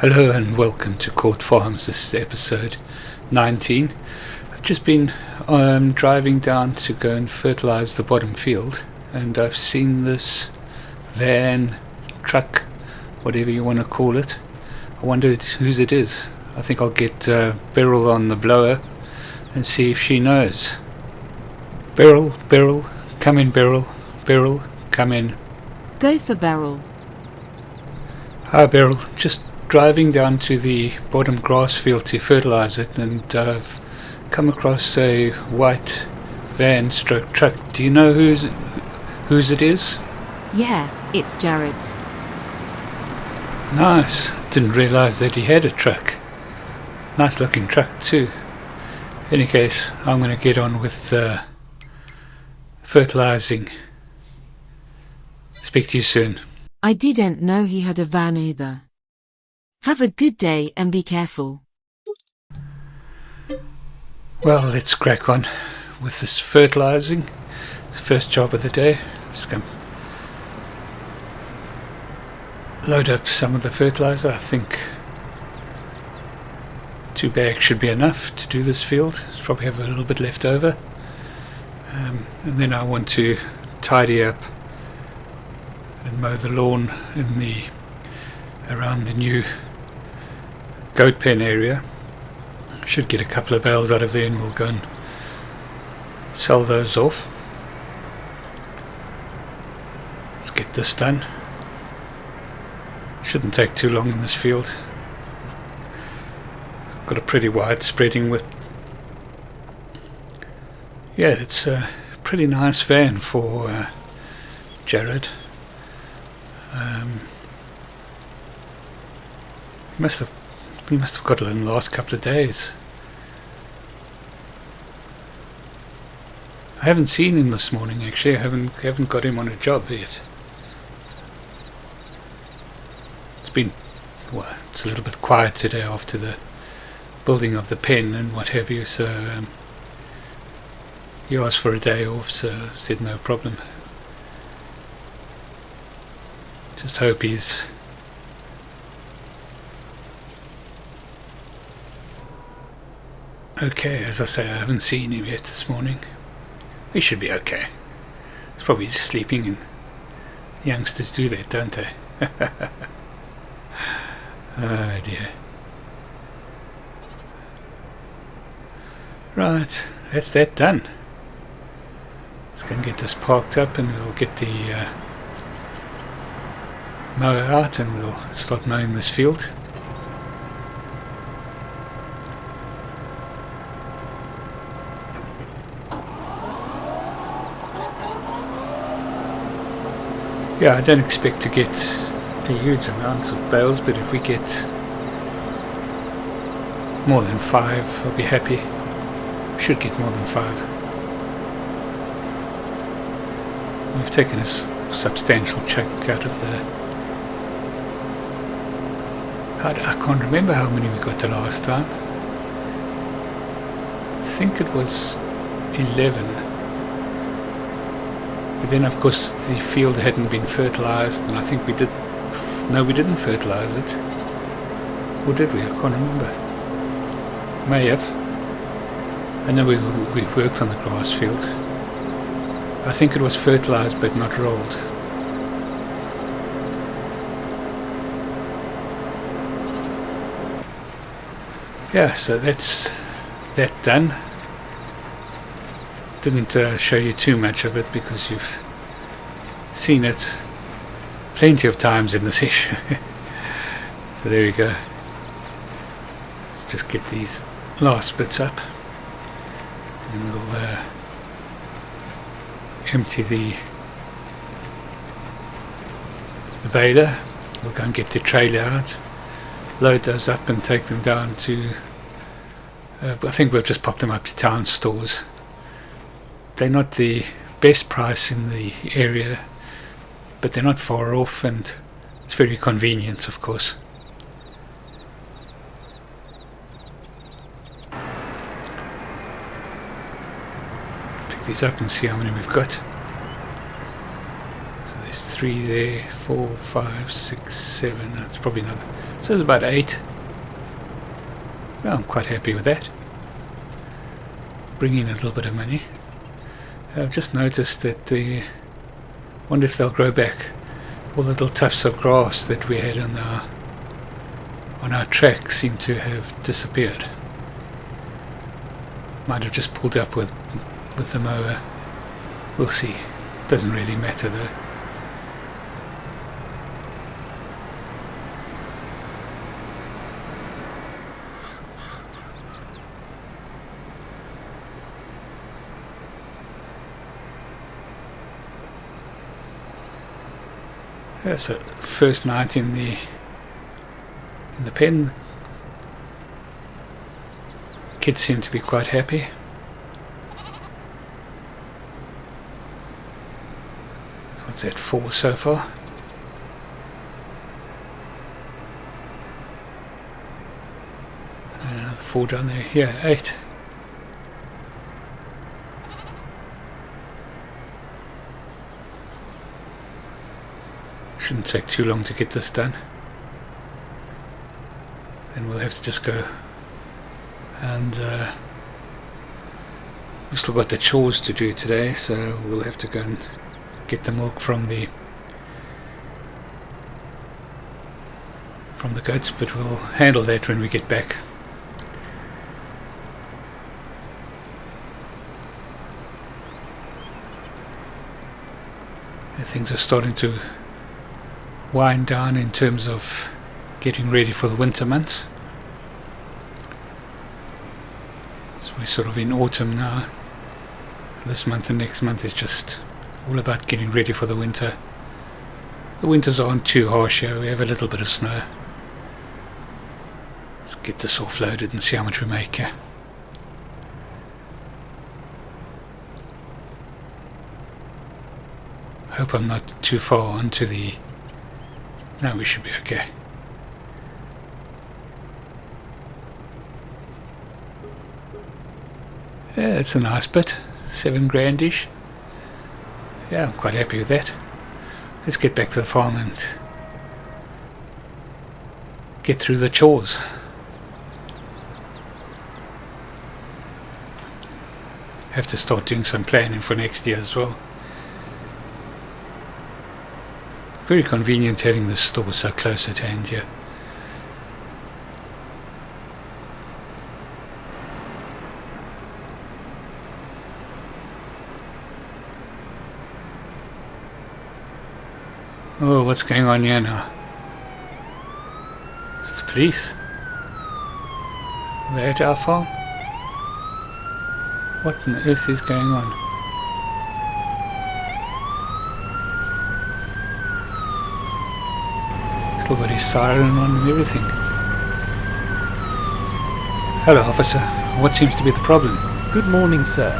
Hello and welcome to Court Farms. This is episode 19. I've just been driving down to go and fertilize the bottom field, and I've seen this van, truck, whatever you want to call it. I wonder whose it is. I think I'll get Beryl on the blower and see if she knows. Beryl, Beryl, come in, Beryl. Beryl, come in. Go for Beryl. Hi, Beryl. Just driving down to the bottom grass field to fertilize it, and I've come across a white van stroke truck. Do you know whose it is? Yeah, it's Jared's. Nice. Didn't realize that he had a truck. Nice looking truck too. In any case, I'm going to get on with fertilizing. Speak to you soon. I didn't know he had a van either. Have a good day and be careful. Well, let's crack on with this fertilizing. It's the first job of the day. Just going to load up some of the fertilizer. I think 2 bags should be enough to do this field. Probably have a little bit left over. And then I want to tidy up and mow the lawn around the new goat pen area. Should get a couple of bales out of there and we'll go and sell those off. Let's get this done. Shouldn't take too long in this field. Got a pretty wide spreading width. Yeah, it's a pretty nice van for Jared. He must have got it in the last couple of days. I haven't seen him this morning actually. I haven't got him on a job yet. It's a little bit quiet today after the building of the pen and what have you, so he asked for a day off, so I said no problem. Just hope he's okay. As I say, I haven't seen him yet this morning. He should be okay. He's probably just sleeping, and youngsters do that, don't they? Oh dear. Right, that's that done. Let's go and get this parked up, and we'll get the mower out and we'll start mowing this field. Yeah, I don't expect to get a huge amount of bales, but if we get more than 5, I'll be happy. We should get more than 5. We've taken a substantial chunk out of the... I can't remember how many we got the last time. I think it was 11. But then of course the field hadn't been fertilized, and I think we did... No, we didn't fertilize it. Or did we? I can't remember. May have. I know we worked on the grass fields. I think it was fertilized but not rolled. Yeah, so that's that done. Didn't show you too much of it because you've seen it plenty of times in the session. So there we go. Let's just get these last bits up, and we'll empty the baler. We'll go and get the trailer out, load those up and take them down to I think we'll just pop them up to town stores. They're not the best price in the area, but they're not far off, and it's very convenient, of course. Pick these up and see how many we've got. So there's 3 there, 4, 5, 6, 7. That's probably another So it's about 8. Well, I'm quite happy with that. Bring in a little bit of money. I've just noticed that wonder if they'll grow back. All the little tufts of grass that we had on our track seem to have disappeared. Might have just pulled up with the mower. We'll see. Doesn't really matter though. Yeah, so first night in the pen. Kids seem to be quite happy. So what's that, 4 so far? And another 4 down there. Yeah, 8. Shouldn't take too long to get this done. Then we'll have to just go and we've still got the chores to do today, so we'll have to go and get the milk from the goats, but we'll handle that when we get back. And things are starting to wind down in terms of getting ready for the winter months. So we're sort of in autumn now. So this month and next month is just all about getting ready for the winter. The winters aren't too harsh here. We have a little bit of snow. Let's get this offloaded and see how much we make here. Hope I'm not too far onto the... No, we should be okay. Yeah, it's a nice bit. 7 grand-ish. Yeah, I'm quite happy with that. Let's get back to the farm and get through the chores. Have to start doing some planning for next year as well. Very convenient having the store so close at hand here. Oh, what's going on here now? It's the police. Are they at our farm? What on earth is going on? Still got his siren on and everything. Hello, officer. What seems to be the problem? Good morning, sir.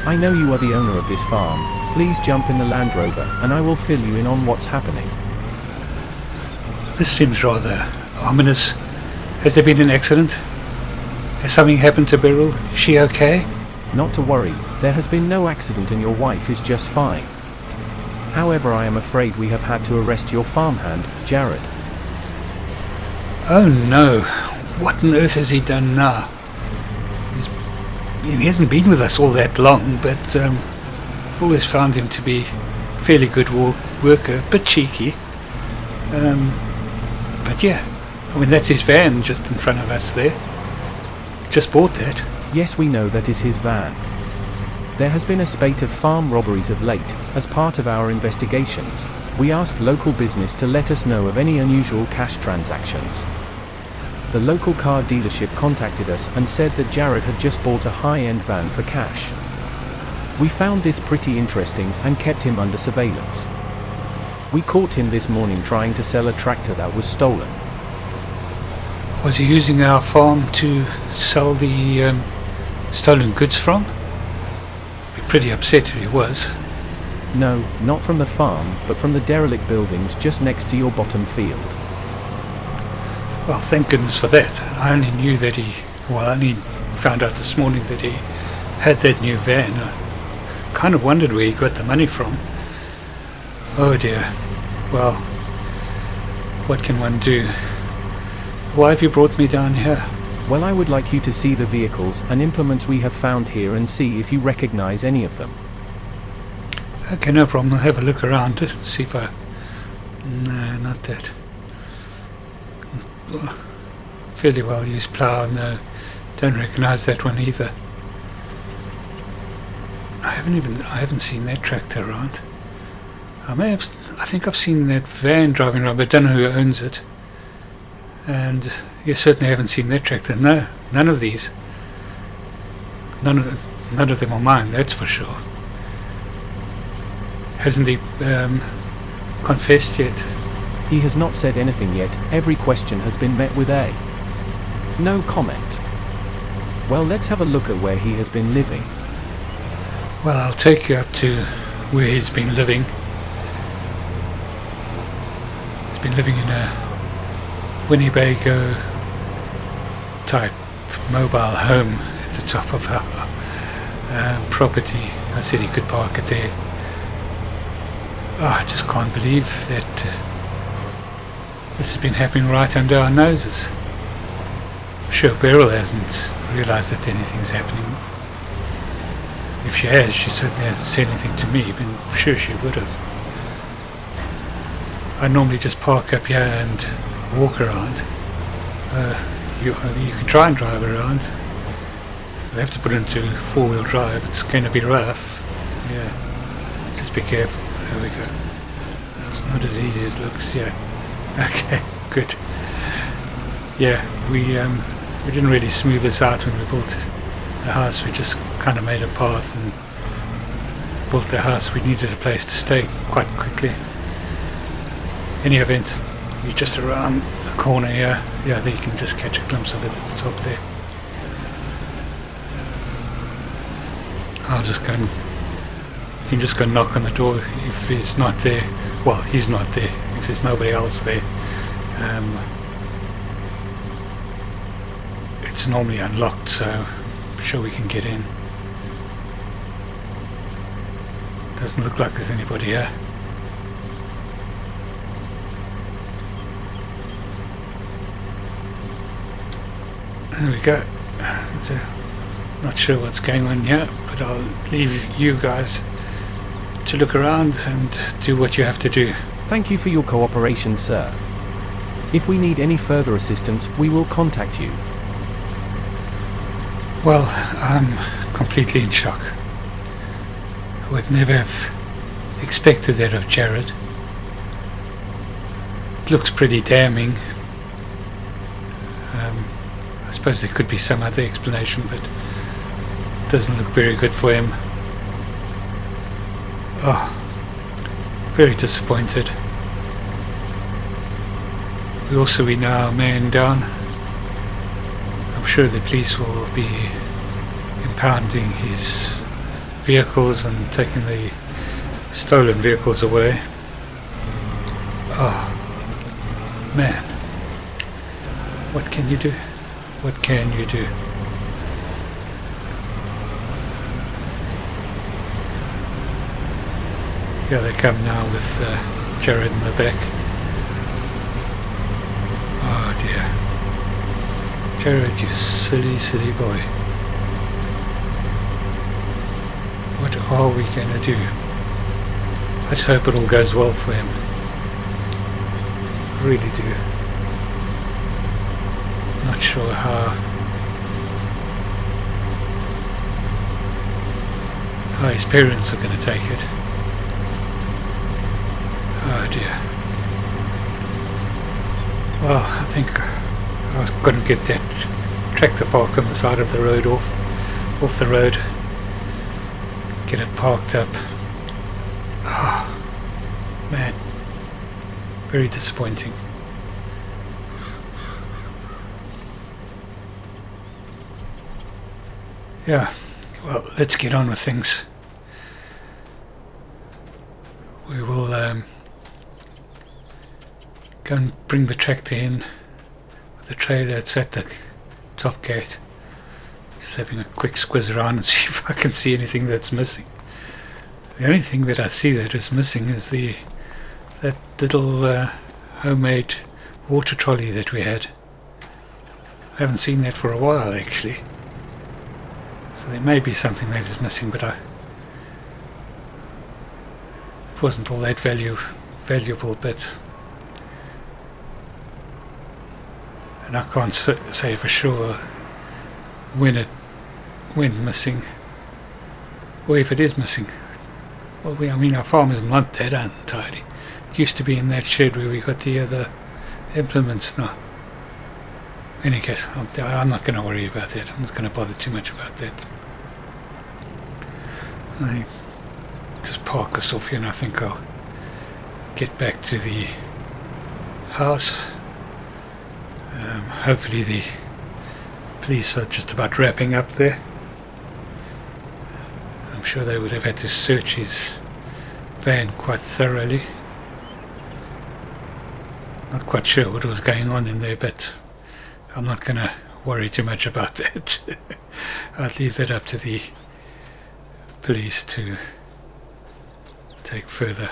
I know you are the owner of this farm. Please jump in the Land Rover and I will fill you in on what's happening. This seems rather ominous. Has there been an accident? Has something happened to Beryl? Is she okay? Not to worry, there has been no accident and your wife is just fine. However, I am afraid we have had to arrest your farmhand, Jared. Oh no. What on earth has he done now? He hasn't been with us all that long, but I've always found him to be a fairly good worker, a bit cheeky. But yeah, I mean that's his van just in front of us there. Just bought that. Yes, we know that is his van. There has been a spate of farm robberies of late. As part of our investigations, we asked local business to let us know of any unusual cash transactions. The local car dealership contacted us and said that Jared had just bought a high-end van for cash. We found this pretty interesting and kept him under surveillance. We caught him this morning trying to sell a tractor that was stolen. Was he using our farm to sell the stolen goods from? Be pretty upset if he was. No, not from the farm, but from the derelict buildings just next to your bottom field. Well, thank goodness for that. I only knew that I only found out this morning that he had that new van. I kind of wondered where he got the money from. Oh dear. Well, what can one do? Why have you brought me down here? Well, I would like you to see the vehicles and implements we have found here and see if you recognize any of them. Okay, no problem. I'll have a look around just to see if I... No, not that. Fairly well used plough. No, don't recognise that one either. I haven't seen that tractor around. I think I've seen that van driving around, but I don't know who owns it. And you certainly haven't seen that tractor. No, none of these. None of them are mine, that's for sure. Hasn't he confessed yet? He has not said anything yet. Every question has been met with a no comment. Well, let's have a look at where he has been living. Well, I'll take you up to where he's been living. He's been living in a Winnebago type mobile home at the top of our property. I said he could park it there. Oh, I just can't believe that this has been happening right under our noses. I'm sure Beryl hasn't realised that anything's happening. If she has, she certainly hasn't said anything to me, but I'm sure she would have. I normally just park up here and walk around. You can try and drive around. You have to put it into four-wheel drive. It's going to be rough. Yeah, just be careful. There we go. It's not as easy as it looks. Yeah. Okay. Good. Yeah, we didn't really smooth this out when we built the house. We just kind of made a path and built the house. We needed a place to stay quite quickly. Any event, you're just around the corner here. Yeah, there you can just catch a glimpse of it at the top there. I'll just go and you can just go knock on the door if he's not there. Well, he's not there if there's nobody else there. It's normally unlocked, so I'm sure we can get in. Doesn't look like there's anybody here. There we go. Not sure what's going on here, but I'll leave you guys to look around and do what you have to do. Thank you for your cooperation, sir. If we need any further assistance, we will contact you. Well, I'm completely in shock. I would never have expected that of Jared. It looks pretty damning. I suppose there could be some other explanation, but it doesn't look very good for him. Oh, very disappointed. We also be now a man down. I'm sure the police will be impounding his vehicles and taking the stolen vehicles away. Oh, man. What can you do? What can you do? Here they come now with Jared in the back. Oh dear. Jared, you silly, silly boy. What are we going to do? Let's hope it all goes well for him. I really do. Not sure how his parents are going to take it. Oh dear. Well, I think I was going to get that tractor parked on the side of the road off the road. Get it parked up. Oh, man. Very disappointing. Yeah, well, let's get on with things. We will go and bring the tractor in with the trailer. It's at the top gate. Just having a quick squiz around and see if I can see anything that's missing. The only thing that I see that is missing is that little homemade water trolley that we had. I haven't seen that for a while actually. So there may be something that is missing, but it wasn't all that valuable bit. And I can't say for sure when it went missing, or if it is missing. Well, I mean, our farm is not that untidy. It used to be in that shed where we got the other implements now. In any case, I'm not going to worry about that. I'm not going to bother too much about that. I just park this off here and I think I'll get back to the house. Hopefully the police are just about wrapping up there. I'm sure they would have had to search his van quite thoroughly. Not quite sure what was going on in there, but I'm not going to worry too much about that. I'll leave that up to the police to take further.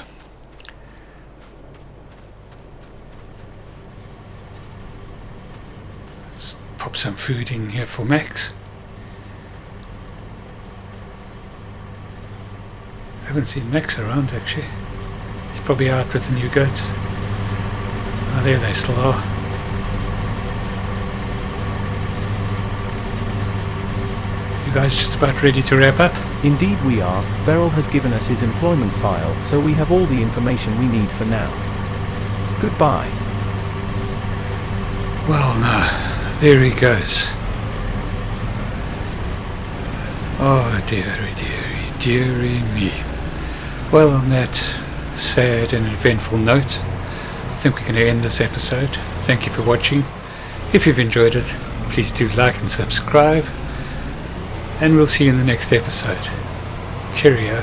Let's pop some food in here for Max. I haven't seen Max around actually. He's probably out with the new goats. Oh, there they still are. You guys just about ready to wrap up? Indeed we are. Beryl has given us his employment file, so we have all the information we need for now. Goodbye. Well, no. There he goes. Oh, dearie, dearie, dearie me. Well, on that sad and eventful note, I think we're going to end this episode. Thank you for watching. If you've enjoyed it, please do like and subscribe. And we'll see you in the next episode. Cheerio.